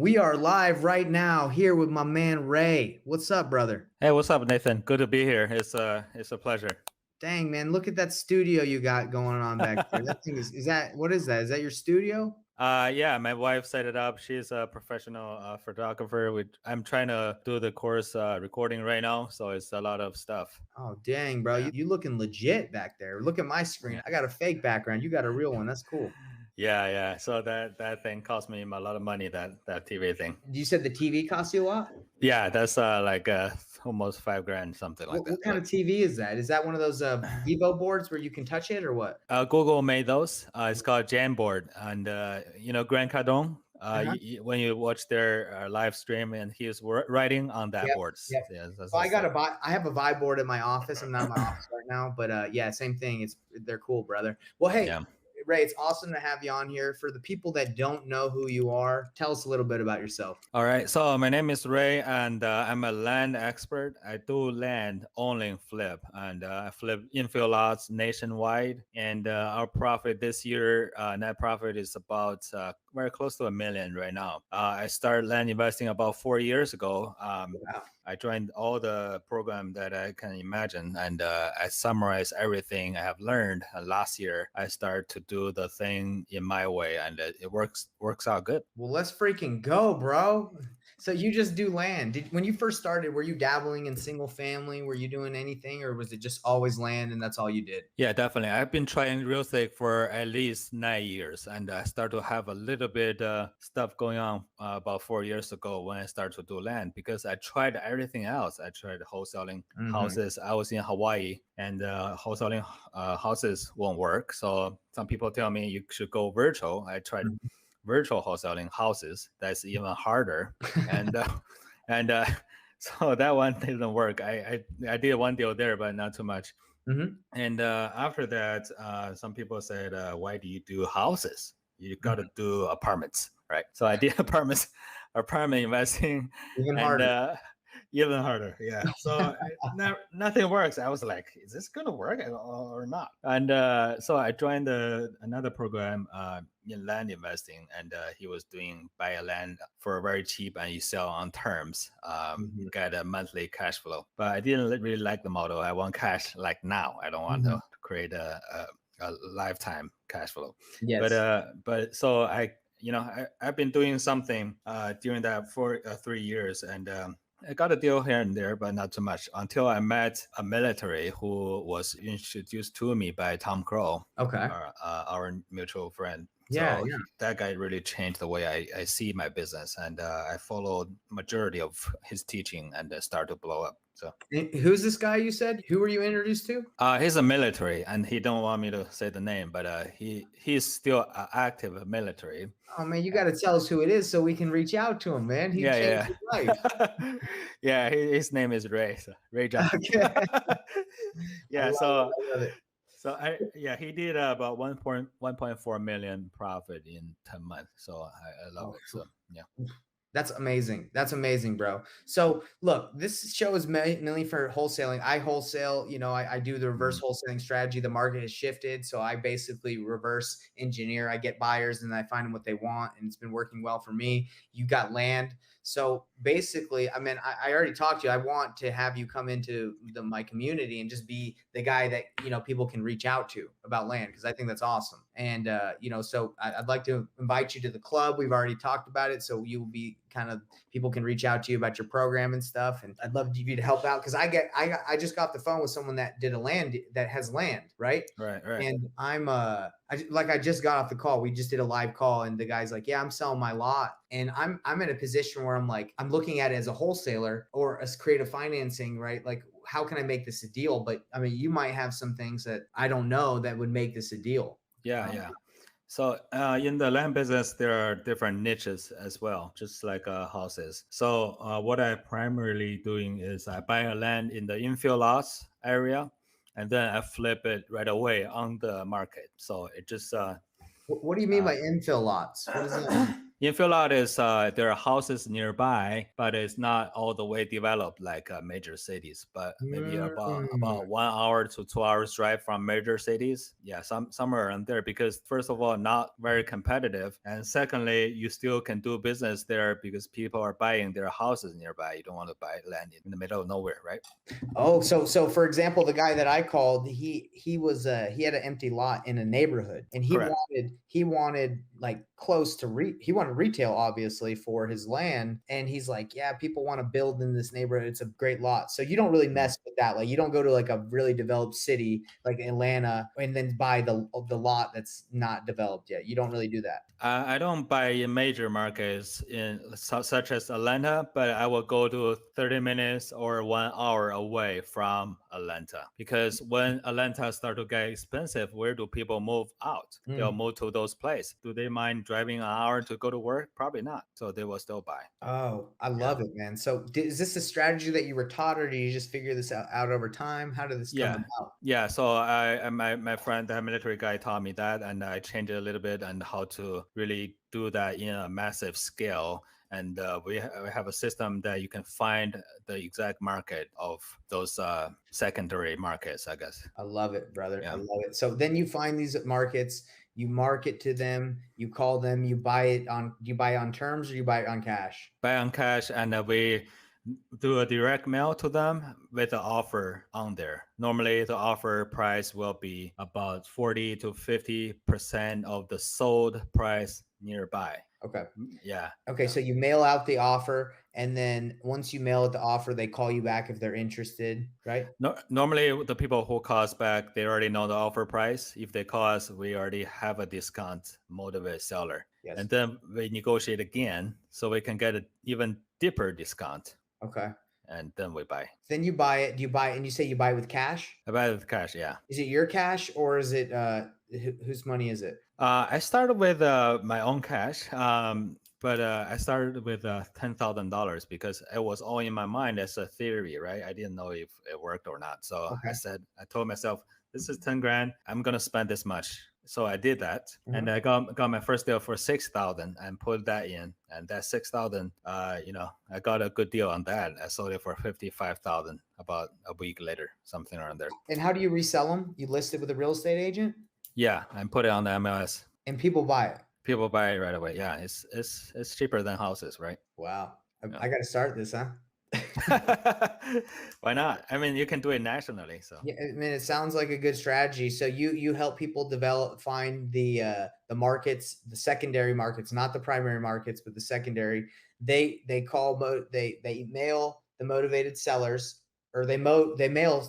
We are live right now here with my man Ray. What's up, brother? Hey, what's up, Nathan? Good to be here. It's a pleasure. Dang, man, look at that studio you got going on back there. That thing is that what is that? Is that your studio? Yeah, my wife set it up. She's a professional photographer. I'm trying to do the course recording right now, so it's a lot of stuff. Oh, dang, bro. Yeah. You looking legit back there. Look at my screen. Yeah. I got a fake background. You got a real one. That's cool. Yeah. So that thing cost me a lot of money. That TV thing. You said the TV costs you a lot? Yeah, that's like almost $5,000, something like that. What kind of TV is that? Is that one of those Vivo boards where you can touch it or what? Google made those. It's called Jamboard, and Grant Cardone. Uh-huh. When you watch their live stream, and he's writing on that Yep. boards. Yep. Yeah, Well, I have a Vibe board in my office. I'm not in my office right now, but yeah, same thing. They're cool, brother. Well, hey, yeah. Ray, it's awesome to have you on here. For the people that don't know who you are, tell us a little bit about yourself. All right. So my name is Ray, and I'm a land expert. I do land only flip, and I flip infill lots nationwide. And our profit this year, net profit is about very close to $1 million right now. I started land investing about 4 years ago. Wow. I joined all the program that I can imagine, and I summarize everything I have learned. And last year, I started to do the thing in my way, and it works out good. Well, let's freaking go, bro. So you just do land. When you first started, were you dabbling in single family? Were you doing anything, or was it just always land and that's all you did? Yeah, definitely. I've been trying real estate for at least 9 years, and I started to have a little bit stuff going on about 4 years ago when I started to do land, because I tried everything else. I tried wholesaling houses. I was in Hawaii, and wholesaling houses won't work. So some people tell me you should go virtual. I tried virtual wholesaling houses. That's even harder. and so that one didn't work. I did one deal there, but not too much. And after that, some people said, why do you do houses? You got to do apartments, right? So I did apartment investing. Even harder. Even harder, yeah. So nothing works. I was like, is this going to work or not? And so I joined another program in land investing, and he was doing buy a land for very cheap and you sell on terms, get a monthly cash flow. But I didn't really like the model. I want cash like now. I don't want to create a lifetime cash flow. Yes. But so I've been doing something during that for 3 years, and I got a deal here and there, but not too much, until I met a military who was introduced to me by Tom Crow, our mutual friend. So that guy really changed the way I see my business, and I followed majority of his teaching and start to blow up. So who's this guy you said? Who were you introduced to? He's a military, and he don't want me to say the name, but he's still active military. Oh man, you got to tell us who it is so we can reach out to him, man. He changed his life. Yeah, his name is Ray. So Ray John. Okay. Yeah, he did about 1.4 million profit in 10 months. So I love it. So yeah. That's amazing. That's amazing, bro. So look, this show is mainly for wholesaling. I wholesale, I do the reverse wholesaling strategy. The market has shifted. So I basically reverse engineer. I get buyers and I find them what they want. And it's been working well for me. You got land. So basically, I mean, I already talked to you. I want to have you come into my community and just be the guy that, people can reach out to about land, because I think that's awesome. And, so I'd like to invite you to the club. We've already talked about it. So you will be people can reach out to you about your program and stuff. And I'd love you to help out, because I just got off the phone with someone that has land, right? Right. And I just got off the call. We just did a live call, and the guy's like, yeah, I'm selling my lot. And I'm in a position where I'm like, I'm looking at it as a wholesaler or as creative financing, right? Like, how can I make this a deal? But I mean, you might have some things that I don't know that would make this a deal. Yeah. So in the land business, there are different niches as well, just like houses. So what I primarily doing is I buy a land in the infill lots area, and then I flip it right away on the market. So it just what do you mean by infill lots? What is that? Infill lot is there are houses nearby, but it's not all the way developed like major cities. But maybe Mm. about 1 hour to 2 hours drive from major cities. Yeah, somewhere around there. Because first of all, not very competitive, and secondly, you still can do business there because people are buying their houses nearby. You don't want to buy land in the middle of nowhere, right? Oh, so for example, the guy that I called, he had an empty lot in a neighborhood, and Correct. he wanted like close to he wanted retail obviously for his land, and he's like, yeah, people want to build in this neighborhood. It's a great lot, so you don't really Mm. mess with that. Like you don't go to like a really developed city like Atlanta and then buy the lot that's not developed yet. You don't really do that. I don't buy in major markets such as Atlanta, but I will go to 30 minutes or 1 hour away from Atlanta because when Atlanta start to get expensive, where do people move out? They'll Mm. move to those places. Do they mind driving an hour to go to work? Probably not. So they will still buy. Oh, I Yeah. love it, man. So, is this a strategy that you were taught, or do you just figure this out over time? How did this come Yeah, about? yeah. So my friend, the military guy, taught me that, and I changed it a little bit and how to really do that in a massive scale. And we have a system that you can find the exact market of those secondary markets, I guess. I love it, brother. I Yeah, love it. So then you find these markets, you market to them, you call them, you buy on terms or you buy it on cash? buy on cash, and we do a direct mail to them with the offer on there. Normally, the offer price will be about 40 to 50% of the sold price nearby. Okay. Yeah, Okay, yeah. so you mail out the offer, and then once you mail out the offer, they call you back if they're interested, right? No, normally the people who call us back, they already know the offer price. If they call us, we already have a discount motivated seller, and Yes. then we negotiate again so we can get an even deeper discount, Okay. and then we buy. Then you buy it. Do you buy it and you say you buy it with cash? I buy with cash, yeah. Is it your cash or is it whose money is it? I started with my own cash, but I started with $10,000 because it was all in my mind as a theory, right? I didn't know if it worked or not. So Okay. I told myself, this is 10 grand. I'm gonna spend this much. So I did that, Mhm. and I got my first deal for 6,000 and put that in, and that 6,000, I got a good deal on that. I sold it for 55,000 about a week later, something around there. And how do you resell them? You list it with a real estate agent Yeah, and put it on the MLS. and people buy it. People buy it right away. Yeah, it's cheaper than houses, right? Wow. Yeah. I got to start this, huh? Why not? I mean, you can do it nationally. So Yeah, I mean, it sounds like a good strategy. So you help people find the markets, the secondary markets, not the primary markets, but the secondary. They call they mail the motivated sellers, or they mail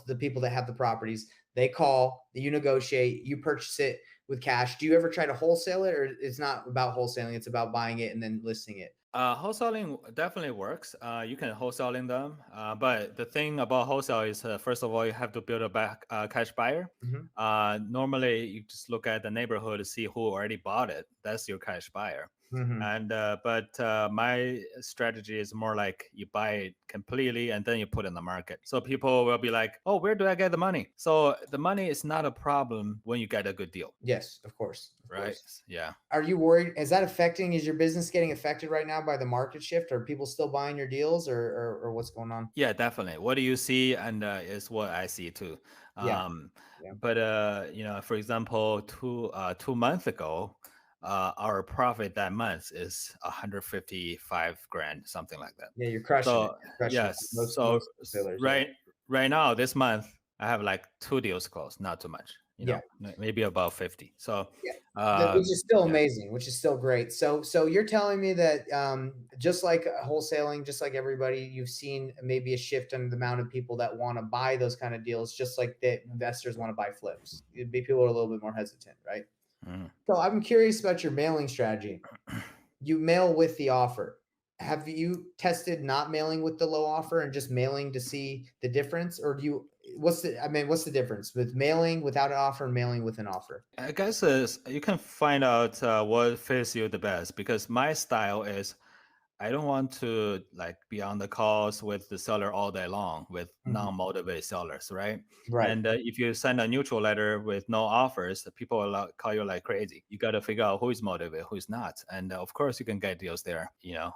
the people that have the properties. They call, you negotiate, you purchase it with cash. Do you ever try to wholesale it, or it's not about wholesaling? It's about buying it and then listing it. wholesaling definitely works. You can wholesaling them, but the thing about wholesale is, first of all, you have to build a cash buyer. Mhm. Normally, you just look at the neighborhood to see who already bought it. That's your cash buyer. Mhm. And but my strategy is more like you buy it completely and then you put it in the market. So people will be like, "Oh, where do I get the money?" So the money is not a problem when you get a good deal, Yes, of course, of right? course. Yeah. Are you worried? Is your business getting affected right now by the market shift? Are people still buying your deals, or what's going on? Yeah, definitely. What do you see, and is what I see too. Yeah, Um, yeah, but for example, 2 months ago, our profit that month is 155 grand, something like that. yeah. You're crushing it. So You're crushing it. yes, Most wholesalers, yeah, right now this month I have like 2 deals closed, not too much. yeah, Maybe about 50. So yeah. Which um, is still yeah. amazing, which is still great. So you're telling me that just like wholesaling, just like everybody, you've seen maybe a shift in the amount of people that want to buy those kind of deals, just like the investors want to buy flips. It'd be people are a little bit more hesitant, right? Mhm. So I'm curious about your mailing strategy. You mail with the offer. Have you tested not mailing with the low offer and just mailing to see the difference? Or what's the difference with mailing without an offer and mailing with an offer? I guess is you can find out what fits you the best because my style is I don't want to like be on the calls with the seller all day long with Mhm. non-motivated sellers, right? Right. And if you send a neutral letter with no offers, the people will call you like crazy. You got to figure out who is motivated, who is not. And of course, you can get deals there,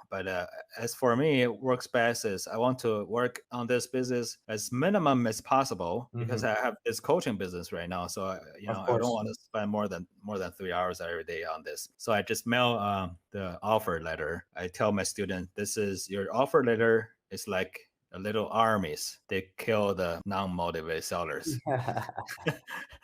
But as for me, it works best is I want to work on this business as minimum as possible because Mhm. I have this coaching business right now. So Of I don't course. want to spend more than 3 hours every day on this. So I just mail the offer letter. I tell my student, this is your offer letter. It's like a little armies. They kill the non-motivated sellers.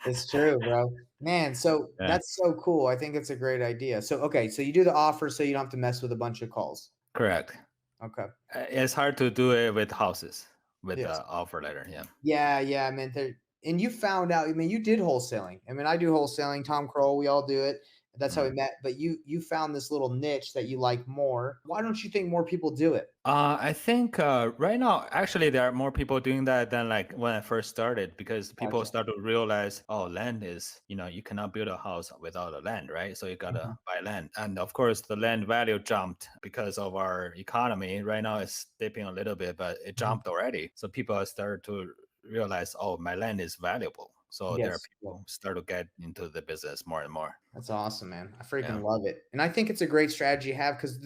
It's true, bro. Man, so Yeah, that's so cool. I think it's a great idea. So, okay, so you do the offer so you don't have to mess with a bunch of calls. correct. Okay. It's hard to do it with houses with Yes. the offer letter. Yeah. Yeah, yeah, I meant there and you found out, I mean, you did wholesaling. I mean, I do wholesaling, Tom Kroll, we all do it. That's how we Mm. met, but you found this little niche that you like more. Why don't you think more people do it? I think right now, actually, there are more people doing that than like when I first started because people Gotcha. start to realize, oh, land is, you cannot build a house without a land, right? So you gotta Mhm, buy land. And of course, the land value jumped because of our economy. Right now, it's dipping a little bit, but it mhm. jumped already. So people start to realize, oh, my land is valuable. So there are Yes. Yeah. people start to get into the business more and more. That's awesome, man. I freaking Yeah. love it. And I think it's a great strategy to have because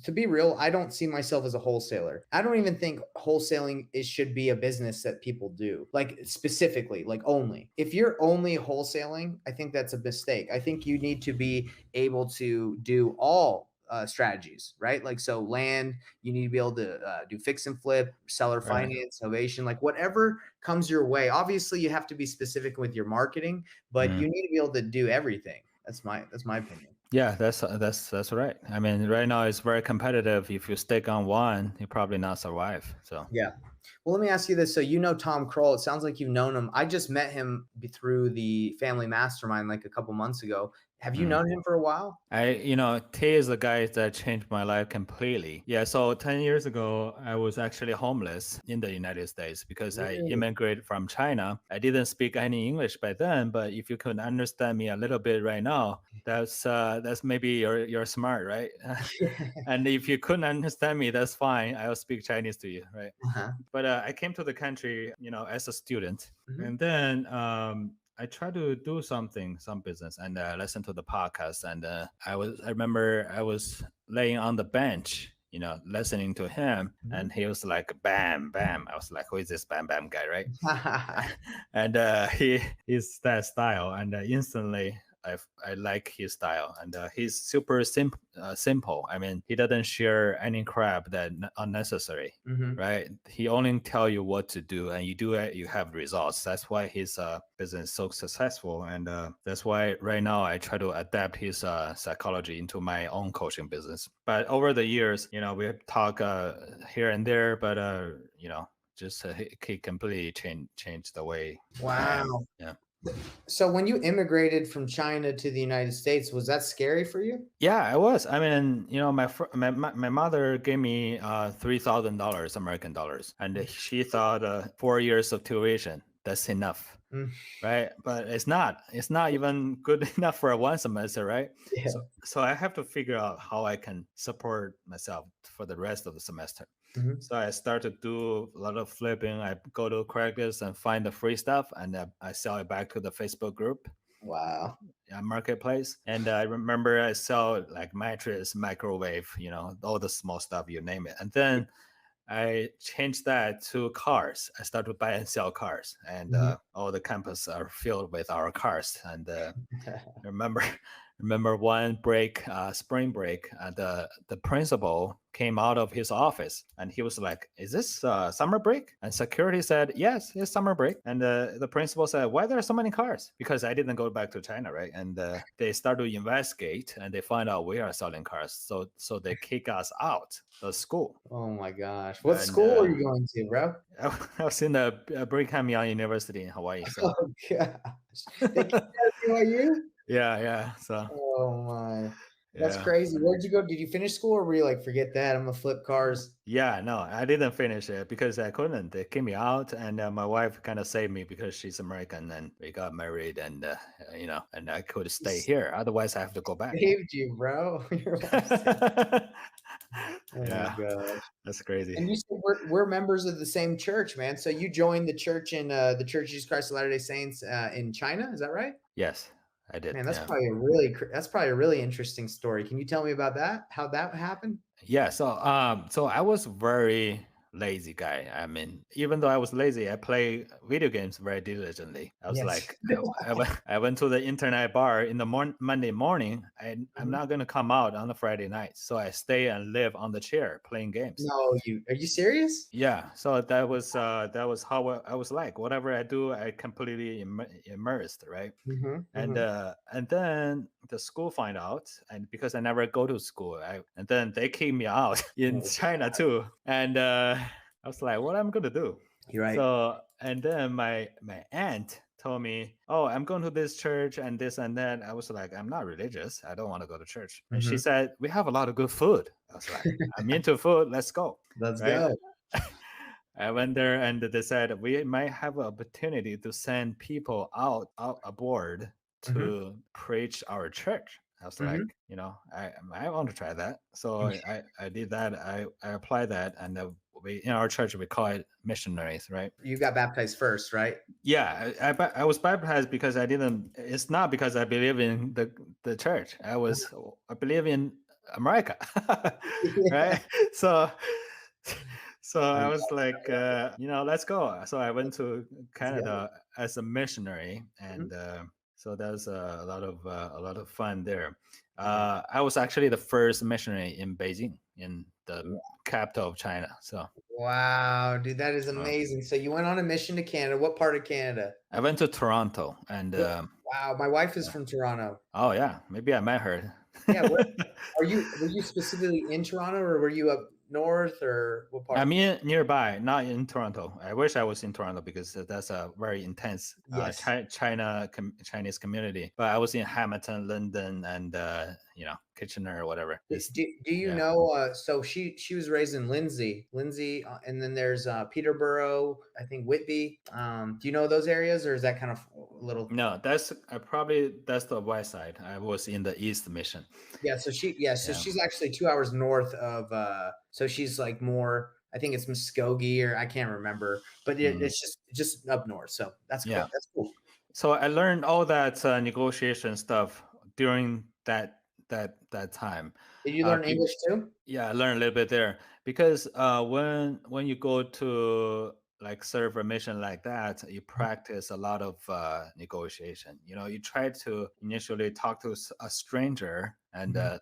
to be real, I don't see myself as a wholesaler. I don't even think wholesaling should be a business that people do, like specifically, like only. If you're only wholesaling, I think that's a mistake. I think you need to be able to do all strategies, right? Like, so land, you need to be able to do fix and flip, seller Right. finance, novation, like whatever comes your way. Obviously, you have to be specific with your marketing, but Mm. you need to be able to do everything. That's my opinion. Yeah, that's right. I mean, right now it's very competitive. If you stick on one, you probably not survive. So, Yeah. Well, let me ask you this. So you know Tom Kroll. It sounds like you've known him. I just met him through the family mastermind like a couple months ago. Have you mm. known him for a while? T is the guy that changed my life completely. Yeah, so 10 years ago, I was actually homeless in the United States because I Really? immigrated from China. I didn't speak any English back then, but if you could understand me a little bit right now, that's maybe you're smart, right? And if you couldn't understand me, that's fine. I'll speak Chinese to you, right? Uh-huh. But I came to the country, as a student, Mhm. and then I tried to do some business, and listen to the podcast. And I remember I was laying on the bench, listening to him, Mhm. and he was like, "Bam, bam." I was like, "Who is this Bam Bam guy?" Right? Mhm. And he's that style, and instantly I like his style, and he's super simple. I mean, he doesn't share any crap that unnecessary, right? He only tell you what to do, and you do it, you have results. That's why his business is so successful, and that's why right now I try to adapt his psychology into my own coaching business. But over the years, we talk here and there, but just he completely changed the way I am. Wow. Yeah. So when you immigrated from China to the United States, was that scary for you? Yeah, I was. I mean, my mother gave me $3,000 American dollars, and she thought 4 years of tuition that's enough, Mm, right? But it's not. It's not even good enough for one semester, right? yeah. So I have to figure out how I can support myself for the rest of the semester. Mhm. So I start to do a lot of flipping. I go to Craigslist and find the free stuff, and I sell it back to the Facebook group, Wow. marketplace. And I remember I sell like mattress, microwave, all the small stuff, you name it. And then I changed that to cars. I started to buy and sell cars, and Mhm. all the campus are filled with our cars. And remember, remember one break, spring break, the principal came out of his office and he was like, "Is this summer break?" And security said, "Yes, it's summer break." And the principal said, "Why there are so many cars?" Because I didn't go back to China, right? And they started to investigate and they find out we are selling cars, so they kick us out of school. Oh my gosh. What And school are you going to, bro? I was in the Brigham Young University in Hawaii, so Oh gosh. They kicked you out of BYU? yeah. So Oh my. That's yeah. crazy. Where'd you go? Did you finish school or were you like, forget that, I'm gonna flip cars? Yeah, no, I didn't finish it because I couldn't. They kicked me out, and my wife kind of saved me because she's American, and we got married, and and I could She stay here. Otherwise, I have to go back. saved you, bro. Your wife saved Oh my Yeah, gosh. that's crazy. And you said we're members of the same church, man. So you joined the church in the Church of Jesus Christ of Latter-day Saints in China, is that right? Yes, I did. Man, Yeah. that's probably a really interesting story. Can you tell me about that? How that happened? Yeah, so I was very lazy guy. I mean, even though I was lazy, I play video games very diligently. I was Yes. like, I went to the internet bar in the Monday morning. I'm Mhm. not gonna come out on the Friday night, so I stay and live on the chair playing games. No, are you serious? Yeah, so that was how I was like. Whatever I do, I completely immersed, right? Mhm, mhm. And then the school find out, and because I never go to school, and then they kick me out in Oh, China too. And I was like, what am I gonna do? you're right. So and then my aunt told me, oh, I'm going to this church and this and that. I was like, I'm not religious. I don't want to go to church. And she Mhm. said, we have a lot of good food. I was like, I'm into food. Let's go. Let's Right. go. I went there and they said we might have an opportunity to send people out aboard Mhm, to preach our church. I was mhm. like, I want to try that. So I did that. I applied that, and we in our church we call it missionaries, right? You got baptized first, right? Yeah, I was baptized because I didn't. It's not because I believe in the church. I believe in America, Yeah. right? So so I I was love like, let's go. So I went to Let's go. Canada as a missionary, Mhm. and so that was a lot of fun there. Yeah. I was actually the first missionary in Beijing, in the capital of China. So Wow, dude, that is uh, amazing. So you went on a mission to Canada. What part of Canada? I went to Toronto, and Wow, my wife is yeah. from Toronto. Oh yeah, maybe I met her. Yeah, were you specifically in Toronto or were you up north or what I'm part? in nearby, not in Toronto. I wish I was in Toronto because that's a very intense Yes. Chinese community. But I was in Hamilton, London, and Kitchener or whatever. It's Do you yeah. know, so she was raised in Lindsay, and then there's Peterborough, I think Whitby. Do you know those areas or is that kind of a little No, that's the west side. I was in the East Mission. so Yeah. she's actually 2 hours north of so she's like more I think it's Muskogee or I can't remember, but Mm, it's just up north. So that's cool. yeah. That's cool. So I learned all that negotiation stuff during that time. Did you Uh, learn be- English too? Yeah, I learned a little bit there because when you go to like serve a mission like that, you Mhm, practice a lot of negotiation. You try to initially talk to a stranger and mhm,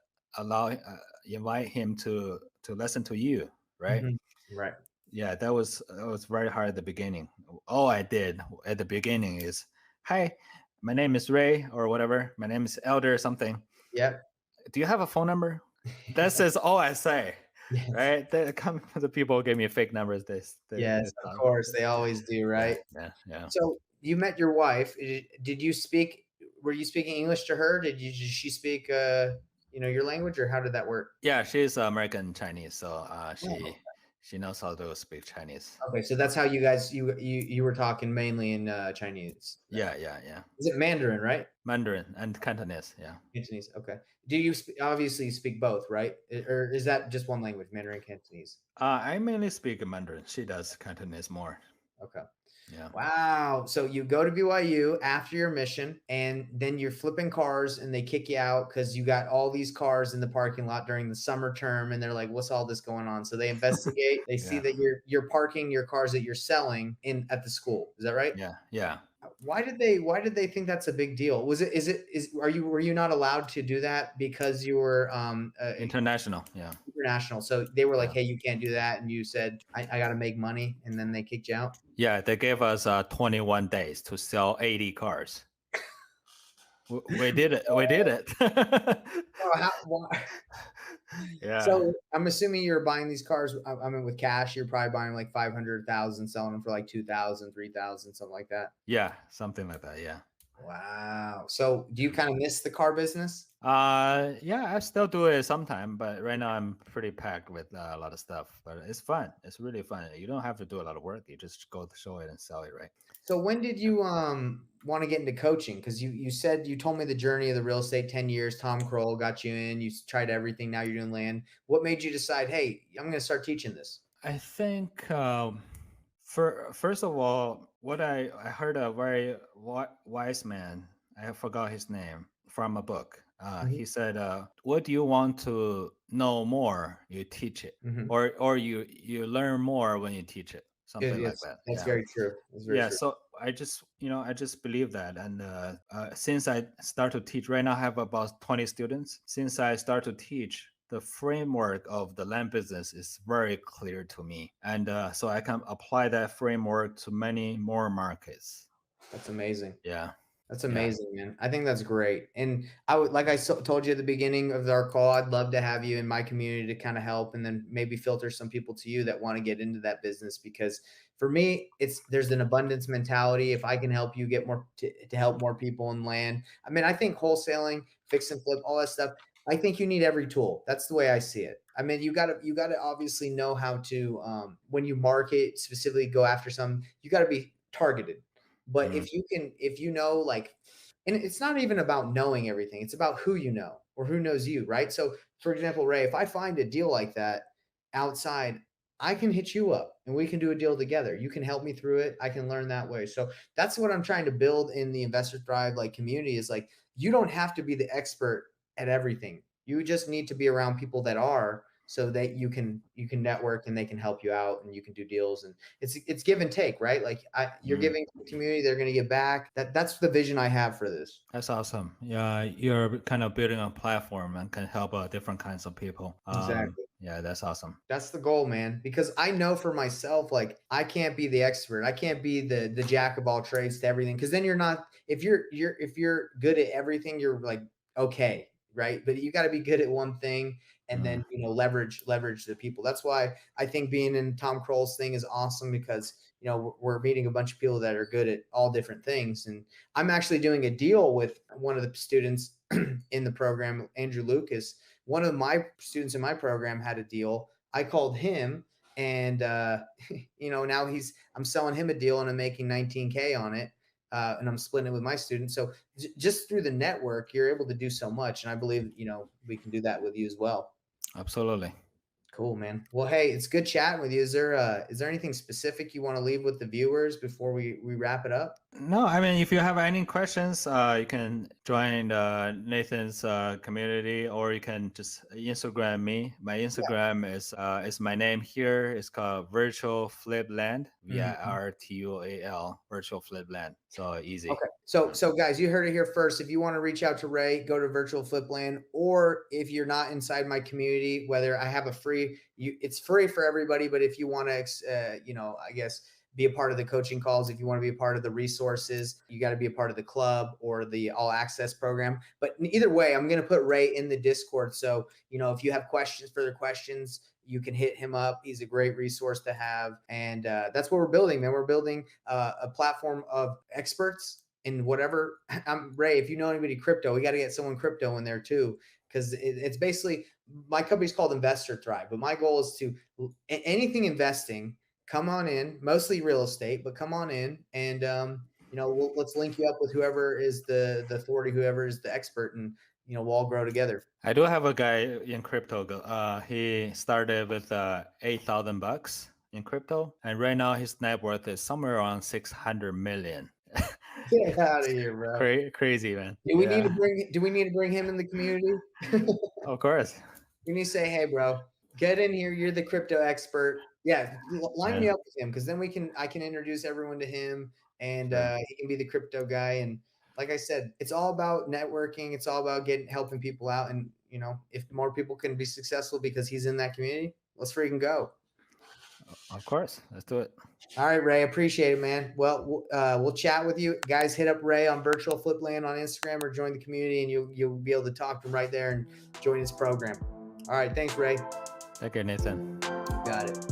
invite him to listen to you, right? mhm. Right. Yeah, that was very hard at the beginning. All I did at the beginning is, "Hi, my name is Ray," or whatever. My name is Elder something. Yep. Do you have a phone number? That's just all I say, Yes. right? The people give me fake numbers. They Yes, of talk. course, they always do, Yeah, right? yeah, yeah. So, you met your wife, did you speak were you speaking English to her? Did she speak, your language, or how did that work? Yeah, she's American Chinese, so Oh, she knows how to speak Chinese. okay, so that's how you guys you were talking mainly in, Chinese then. Yeah, yeah, yeah. Is it Mandarin, right? Mandarin and Cantonese. Yeah. Cantonese, okay. Do you obviously speak both, right? Or is that just one language, Mandarin, Cantonese? I mainly speak Mandarin. She does Cantonese more. Okay. Yeah. Wow. So you go to BYU after your mission, and then you're flipping cars, and they kick you out because you got all these cars in the parking lot during the summer term, and they're like, "What's all this going on?" So they investigate. They see Yeah. that you're parking your cars that you're selling in at the school. Is that right? Yeah. Yeah. Why did they think that's a big deal? Was it is were you not allowed to do that because you were International. Yeah. international? So they were like, Yeah. "Hey, you can't do that," and you said, "I got to make money," and then they kicked you out. Yeah. They gave us 21 days to sell 80 cars. We did it. We did it. Oh, why? Yeah. So I'm assuming you're buying these cars. I mean, with cash, you're probably buying like 500,000, selling them for like 2,000, 3,000, something like that. Yeah. Something like that. Yeah. Wow. So do you Yeah. kind of miss the car business? Yeah, I still do it sometime, but right now I'm pretty packed with a lot of stuff. But it's fun. It's really fun. You don't have to do a lot of work. You just go to show it and sell it, right? So when did Yeah. you want to get into coaching? Because you said you told me the journey of the real estate 10 years. Tom Kroll got you in. You tried everything. Now you're doing land. What made you decide? Hey, I'm going to start teaching this. I think first of all, what I heard a very wise man, I forgot his name, from a book. Hmm. He said, "What do you want to know more? You teach it, Hmm. or you learn more when you teach it." Something like Yes, that. that's Yeah. very true. That's very Yeah, true. so I just believe that, and since I start to teach right now, I have about 20 students. Since I start to teach, the framework of the land business is very clear to me, and so I can apply that framework to many more markets. That's amazing. Yeah, That's yeah. amazing, man. I think that's great. And I would, like told you at the beginning of our call, I'd love to have you in my community to kind of help and then maybe filter some people to you that want to get into that business. Because for me, there's an abundance mentality. If I can help you get more to help more people in land, I mean, I think wholesaling, fix and flip, all that stuff. I think you need every tool. That's the way I see it. I mean, you got to obviously know how to when you market specifically go after some. You got to be targeted, but Mm, if you know, like, and it's not even about knowing everything, it's about who you know or who knows you, right? So, for example, Ray, if I find a deal like that outside, I can hit you up and we can do a deal together. You can help me through it. I can learn that way. So that's what I'm trying to build in the Investor Thrive like community is like you don't have to be the expert at everything. You just need to be around people that are so that you can network and they can help you out and you can do deals and it's give and take, right? Like you're mm. giving to the community, they're going to give back. That's the vision I have for this. That's awesome. Yeah, you're kind of building a platform and can help different kinds of people. Exactly. Yeah, that's awesome. That's the goal, man. Because I know for myself, like I can't be the expert. I can't be the jack of all trades to everything. Because then you're not. If you're good at everything, you're like okay, right? But you got to be good at one thing, and Mm. then leverage the people. That's why I think being in Tom Kroll's thing is awesome because we're meeting a bunch of people that are good at all different things. And I'm actually doing a deal with one of the students in the program, Andrew Lucas. One of my students in my program had a deal. I called him and now I'm selling him a deal and I'm making 19K on it. And I'm splitting it with my students. So just through the network, you're able to do so much. And I believe, we can do that with you as well. Absolutely. Cool, man. Well, hey, it's good chatting with you. Is there anything specific you want to leave with the viewers before we wrap it up? No, I mean, if you have any questions, you can join Nathan's community, or you can just Instagram me. My Instagram is my name here. It's called Virtual Flip Land, Mhm. VIRTUAL, Virtual Flip Land. So easy. Okay. So Yeah. so guys, you heard it here first. If you want to reach out to Ray, go to Virtual Flipland, or if you're not inside my community, whether I have a it's free for everybody, but if you want to I guess be a part of the coaching calls, if you want to be a part of the resources, you got to be a part of the club or the all access program. But either way, I'm going to put Ray in the Discord. So, if you have further questions, you can hit him up. He's a great resource to have. And that's what we're building, man. We're building a platform of experts in whatever. I'm Ray. If you know anybody crypto, we got to get someone crypto in there too, because it's basically my company's called Investor Thrive, but my goal is to anything investing. Come on in, mostly real estate, but come on in and let's link you up with whoever is the authority, whoever is the expert, and we'll all grow together. I do have a guy in crypto. He started with $8,000 in crypto, and right now his net worth is somewhere around 600 million. Get out of here, bro. Crazy, man. Do we need to Yeah, bring him in the community? of course. You need to say, "Hey, bro, get in here. You're the crypto expert." Yeah, line me Yeah, up with him because then I can introduce everyone to him, and sure. he can be the crypto guy. And like I said, it's all about networking. It's all about helping people out. And if more people can be successful because he's in that community, let's freaking go. Of course. Let's do it. All right, Ray, appreciate it, man. Well, we'll chat with you guys. Hit up Ray on Virtual Flipland on Instagram or join the community, and you'll be able to talk to him right there and join his program. All right, thanks, Ray. Take care, Nathan. Got it.